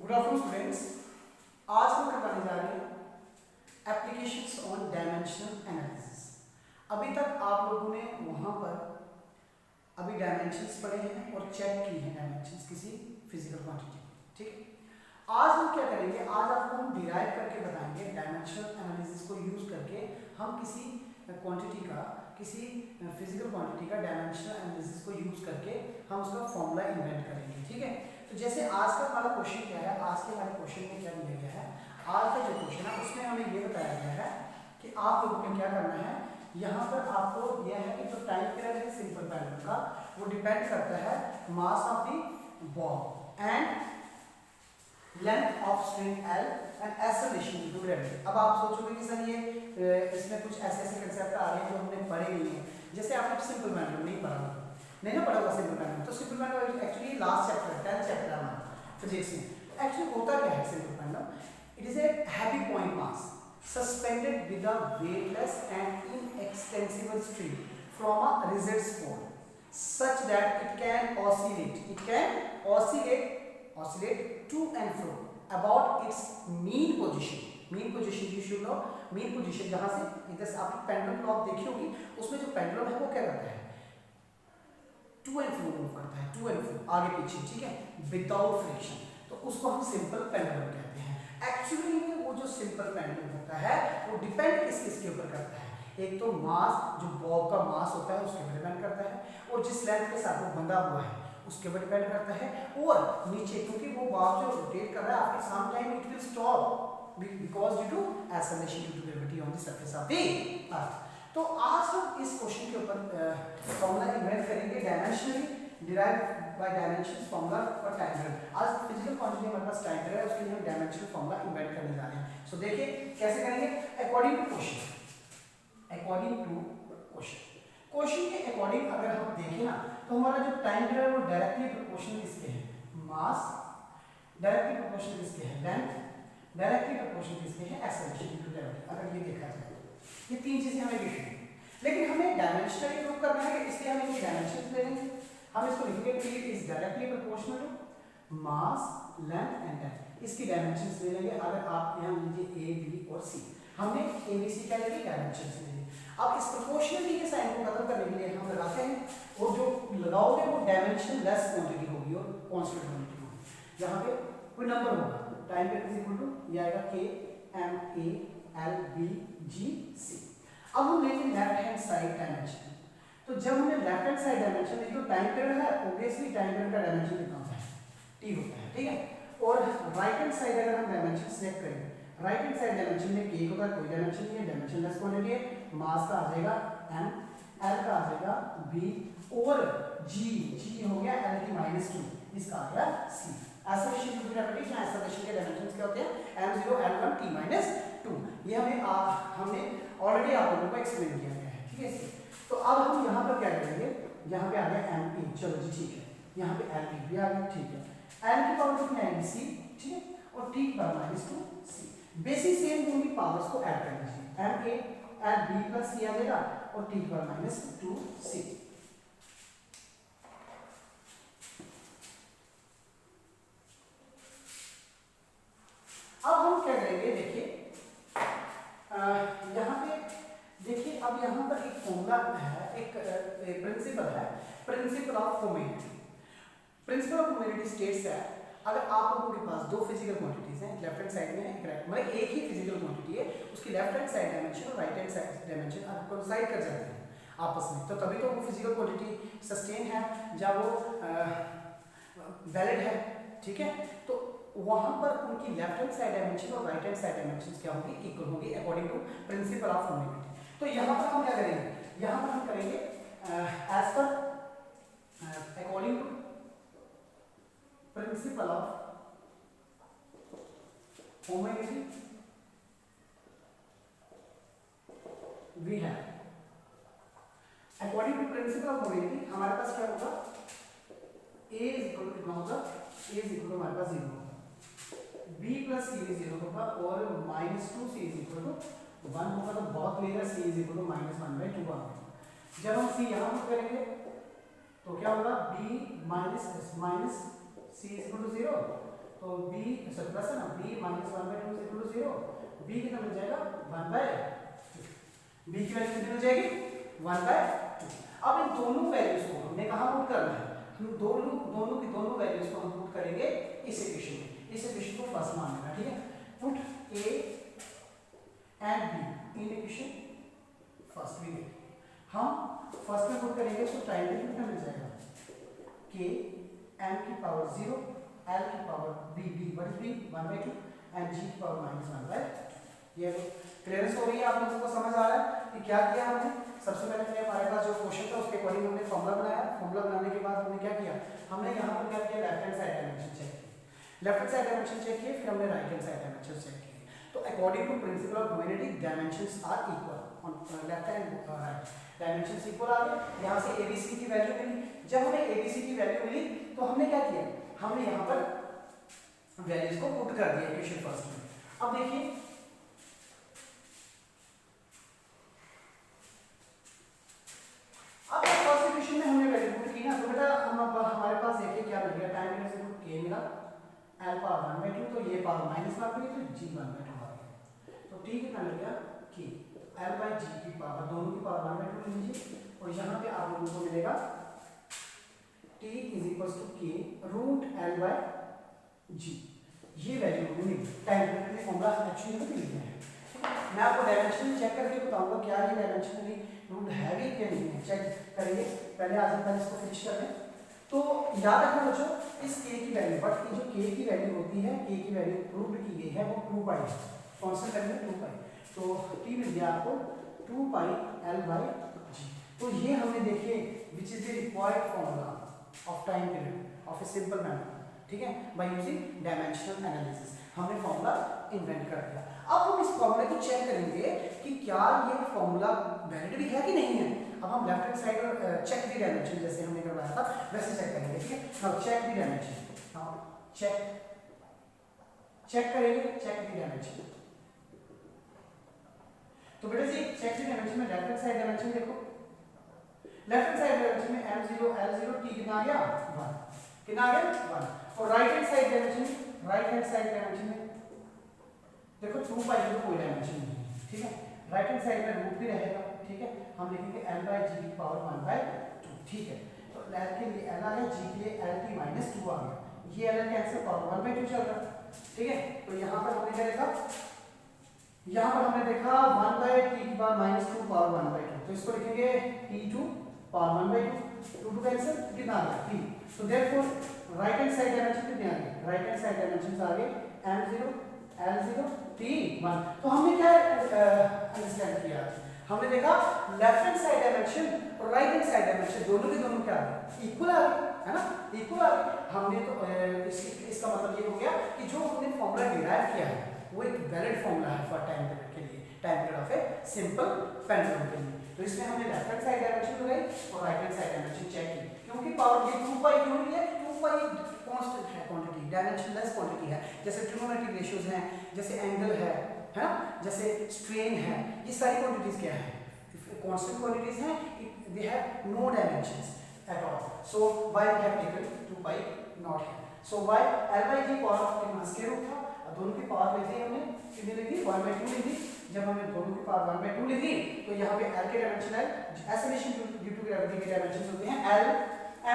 Good afternoon students. आज हम करवाने जा रहे हैं एप्लीकेशंस ऑन डायमेंशनल एनालिसिस। अभी तक आप लोगों ने वहां पर अभी डायमेंशंस पढ़े हैं और चेक की हैं डायमेंशंस किसी फिजिकल क्वांटिटी। ठीक है, आज हम क्या करेंगे, आज आपको हम डिराइव करके बताएंगे डायमेंशनल एनालिसिस को यूज करके हम किसी क्वांटिटी का, किसी फिजिकल क्वांटिटी का डायमेंशनल एनालिसिस को यूज करके हम उसका फॉर्मूला इन्वेंट करेंगे। ठीक है, तो जैसे आज का हमारा क्वेश्चन क्या है, आज के हमारे क्वेश्चन में क्या दिया गया है, आज का जो क्वेश्चन है उसमें हमें ये बताया गया है कि आप लोगों को क्या करना है। यहाँ पर आपको यह है कि जो टाइम पीरियड है सिंपल पेंडुलम का, वो डिपेंड करता है mass of the ball and length of string L and acceleration to gravity. अब आप सोचोगे कि सर ये इसमें कुछ ऐसे ऐसे कंसेप्ट आ रहे हैं जो हमने पढ़े नहीं है। जैसे आपने सिंपल पेंडुलम नहीं ना पढ़ा होगा सिंपल पेंडुलम, तो simple pendulum actually last chapter है, 10th चैप्टर है हमारा फिजिक्स में। एक्चुअली होता क्या है simple pendulum? It is a heavy point mass suspended with a weightless and inextensible string from a rigid spool such that it can oscillate to and fro about its mean position. mean position you should know, mean position जहां से इधर से आपने pendulum clock देखी होगी, उसमें जो pendulum है वो क्या करता है, टू एंड फ्रो मूव करता है, टू एंड फ्रो आगे पीछे। ठीक है, विदाउट फ्रिक्शन, तो उसको हम सिंपल पेंडुलम कहते हैं। एक्चुअली वो जो सिंपल पेंडुलम होता है वो डिपेंड किसके ऊपर करता है, एक तो मास, जो बॉब का मास होता है उसके ऊपर डिपेंड करता है, और जिस लेंथ के साथ वो बंधा हुआ है उसके ऊपर डिपेंड करता है, और नीचे क्योंकि वो बॉब जो रोटेट कर रहा है आपके some time it will stop because due to acceleration due to gravity on the surface of the earth. तो आज हम इस क्वेश्चन के ऊपर फॉर्मूला इन्वेंट करेंगे, dimensionally derive by dimension formula for time period. आज फिजिकल क्वांटिटी हमारे पास टाइम पीरियड है, उसके लिए हम डायमेंशनल फॉर्मूला इन्वेंट करने जा रहे हैं। सो देखिए कैसे करेंगे, according to question. According to question के अकॉर्डिंग अगर हम देखें ना, तो हमारा जो टाइम पीरियड है वो डायरेक्टली प्रोपोर्शनल किसके है, मास डायरेक्टली प्रोपोर्शनल किसके है, लेंथ डायरेक्टली प्रोपोर्शनल किसके है, एक्सेलरेशन टू ग्रेविटी। अगर ये देखा जाए ये तीन चीजें हमें लिखनी है, लेकिन हमें डायमेंशनली प्रूव करना है, इसलिए हम इसके डायमेंशंस ले लेंगे। हम इसको लिखेंगे कि it is directly proportional to mass length and time. इसकी डायमेंशंस ले लेंगे। अगर आप यहां लीजिए A B और C, हमने A B C क्या लेंगे, डायमेंशंस ले लेंगे। अब इस प्रोपोर्शनलिटी के साइन को खत्म करने के लिए हम लगाते हैं, और जो लगाओगे वो डायमेंशन लेस क्वांटिटी होगी और कांस्टेंट क्वांटिटी होगी। यहाँ पे कोई नंबर होगा, time period is equal to ये आएगा K M A L B G C। अब हम लेंगे लेफ्ट हैंड साइड डायमेंशन। तो जब हमने लेफ्ट हैंड साइड डायमेंशन ली, तो टाइम पीरियड है, ऑब्वियसली टाइम पीरियड का डायमेंशन कितना होता है, T होता है। ठीक है, और राइट हैंड साइड अगर हम डायमेंशन सिलेक्ट करें, राइट हैंड साइड डायमेंशन में K होगा, कोई डायमेंशन नहीं है, डायमेंशन लेस क्वांटिटी है, मास का आ जाएगा M, L का आ जाएगा B, और G हो गया L की -2, इसका आ गया C। Acceleration to gravity, acceleration के डायमेंशंस क्या होते हैं, m0 l1 t-2। ये हमने ऑलरेडी आप लोगों को एक्सप्लेन किया गया है। ठीक है, तो अब हम यहाँ पर क्या करेंगे, यहाँ पे आ गया m e, चलो जी ठीक है, यहाँ पे l e भी आ गया। ठीक है, l की पावर कितनी आएगी c, ठीक है, और t की पावर -2 c। बेसिक सेम दोनों पावर्स को ऐड कर लीजिए, m a l b plus c आ जाएगा और t की पावर -2 c। अब हम क्या करेंगे, देखिए यहाँ पे देखिए, अब यहाँ पर एक फॉर्मूला है, एक प्रिंसिपल है, principal of homogeneity. Principal of homogeneity states है, अगर आप लोगों के पास दो फिजिकल क्वांटिटीज हैं, लेफ्ट हैंड साइड में है, मतलब एक ही फिजिकल क्वांटिटी है, उसकी लेफ्ट हैंड साइड डायमेंशन और राइट हैंड साइड डायमेंशन अगर कोइंसाइड कर जाते हैं आपस में, तो तभी तो वो फिजिकल क्वांटिटी सस्टेन है, जब वो वैलिड है। ठीक है, तो वहां पर उनकी लेफ्ट हैंड साइड डायमेंशन और राइट हैंड साइड डायमेंशंस क्या होंगी, इक्वल होंगी according to principle of homogeneity. तो यहाँ पर हम क्या करेंगे, यहाँ पर हम करेंगे as per according to principle of homogeneity we have, according to principle of homogeneity हमारे पास क्या होगा, A इज इक्वल टू कितना होगा, A इज इक्वल टू हमारे पास 0 होगा, B प्लस C इज 0 होगा, और -2C इज इक्वल टू 1 होगा। तो बहुत क्लियर है, C इज इक्वल टू -1/2 आ गया। जब हम C यहाँ पर करेंगे तो क्या होगा, B minus C is equal to 0, तो b सर प्लस है ना, b minus 1/2 is equal to 0, b कितना मिल जाएगा 1/2, b की वैल्यू कितनी हो जाएगी 1/2। अब इन दोनों वैल्यूज को हमने कहाँ पुट करना है, हम दोनों की दोनों वैल्यूज को हम पुट करेंगे इस इक्वेशन में, इस इक्वेशन को फर्स्ट मान लेना, ठीक है। Put a and b in equation first में, हम फर्स्ट में पुट करेंगे तो टाइम में कितना मिल जाएगा k m की पावर 0 l की power b, what is b 1/2 and g की पावर -1/2। ये क्लियरेंस हो रही है, आप लोगों को समझ आ रहा है कि क्या किया हमने। सबसे पहले हमने हमारे पास जो क्वेश्चन था उसके अकॉर्डिंग हमने फॉर्मूला बनाया, फॉर्मूला बनाने के बाद हमने क्या किया, हमने यहाँ पर क्या किया, left hand side dimension check किए, left hand side dimension check किए, फिर हमने right hand side dimension check किए। तो according to principle of humanity dimensions are equal on left hand right, dimensions equal आ गए। यहाँ से एबीसी की वैल्यू मिली, जब हमें एबीसी की वैल्यू मिली तो हमने क्या किया, हमने यहाँ पर वैल्यूज को पुट कर दिया इक्वेशन फर्स्ट में। अब देखिए अब फर्स्ट इक्वेशन में हमने वैल्यू पुट की ना, तो बेटा हम अब हमारे पास देखिए क्या मिल गया, टाइम पीरियड से रूट k मिला, l पावर 1/2, तो ये पावर -1 मिली, तो g 1/2 आ गया। तो t कितना मिल गया k l/g की पावर, दोनों की पावर 1/2 ले लीजिए, और यहाँ पे आप लोगों को मिलेगा t = k √l/g। ये वैल्यू हमें मिली, टाइम पीरियड में फॉर्मूला एक्चुअली में मिल गया है। मैं आपको डायमेंशन चेक करके बताऊंगा क्या ये डायमेंशनली रूट है भी क्या नहीं है, चेक करेंगे। पहले आज हम इसको फिनिश कर लें। तो याद रखना बच्चों, इस k की वैल्यू, बट ये जो k की वैल्यू होती है, k की वैल्यू प्रूव की गई है वो 2 पाई, कांस्टेंट करेंगे 2 पाई, तो t मिल गया आपको 2 पाई l/g। तो ये हमने देखिए which is the required formula of time period of a simple method, ठीक है, बाय यूजिंग डायमेंशनल एनालिसिस हमने फॉर्मूला इन्वेंट कर दिया। अब हम इस फॉर्मूले को चेक करेंगे कि क्या ये फॉर्मूला वैलिड भी है कि नहीं है। अब हम लेफ्ट हैंड साइड और चेक द डायमेंशन जैसे हमने करवाया था वैसे चेक करेंगे, ठीक है। Now check the dimension, now check करेंगे, चेक द डायमेंशन। तो बेटा जी चेक द डायमेंशन में लेफ्ट हैंड साइड डायमेंशन देखो, लेफ्ट हैंड साइड डायमेंशन में m0 l0 t कितना आ गया 1, कितना आ गया 1। और right hand side dimension, right hand side dimension में देखो 2 पाई तो कोई डायमेंशन नहीं है, ठीक है। राइट हैंड साइड में रूट भी रहेगा, ठीक है, हम लिखेंगे l/g की पावर 1/2, ठीक है। तो l के लिए l आ गया, g के लिए l की -2 आ गया, ये l कैंसिल, पावर 1/2 चल रहा है, ठीक है। तो यहाँ पर हमने क्या देखा, यहाँ पर हमने देखा 1/t की पावर -2 पावर 1/2, तो इसको लिखेंगे t2 पावर 1/2, 2 कैंसिल, कितना आ गया t। तो therefore right hand side dimension कितने आ गए, राइट हैंड साइड डायमेंशन आ गए m0 l0 t1। तो हमने क्या अंडरस्टैंड किया, हमने देखा लेफ्ट हैंड साइड डायमेंशन और राइट हैंड साइड डायमेंशन दोनों के दोनों क्या आ गए, इक्वल आ गए, है ना, इक्वल आ गए। हमने तो इसका मतलब ये हो गया कि जो हमने फॉर्मूला डिराइव किया है वो एक वैलिड फॉर्मूला है फॉर टाइम पीरियड के लिए, time period of a simple pendulum के लिए। तो इसमें हमने लेफ्ट हैंड साइड डायमेंशन लगाई और right hand side dimension check की, क्योंकि पावर ये 2 पाई क्यों है, 2 पाई कांस्टेंट है क्वांटिटी, डायमेंशनलेस क्वांटिटी है, जैसे ट्रिगोनोमेट्रिक रेशियोज हैं, जैसे एंगल है ना, जैसे स्ट्रेन है, ये सारी क्वांटिटीज क्या है, कांस्टेंट क्वांटिटीज हैं, they have no dimensions at all. So why we have taken 2 pi not है, सो व्हाई l/g पावर के स्क्वायर रूट था, दोनों की पावर ले ली हमने, कितनी ली थी 1/2 ली थी। जब हमने दोनों की पावर 1/2 ली थी तो यहाँ पे l के डायमेंशन है, एक्सेलरेशन ड्यू टू ग्रेविटी के डायमेंशंस होते हैं l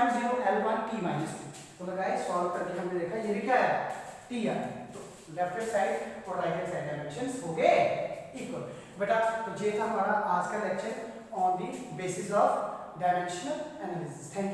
m0 l1 t -2। तो लगाए सॉल्व करके हमने देखा ये भी क्या है t है, तो लेफ्ट हैंड साइड और राइट हैंड साइड डायमेंशंस हो गए इक्वल। बेटा तो ये था हमारा आज का lecture on the basis of dimensional analysis. Thank you.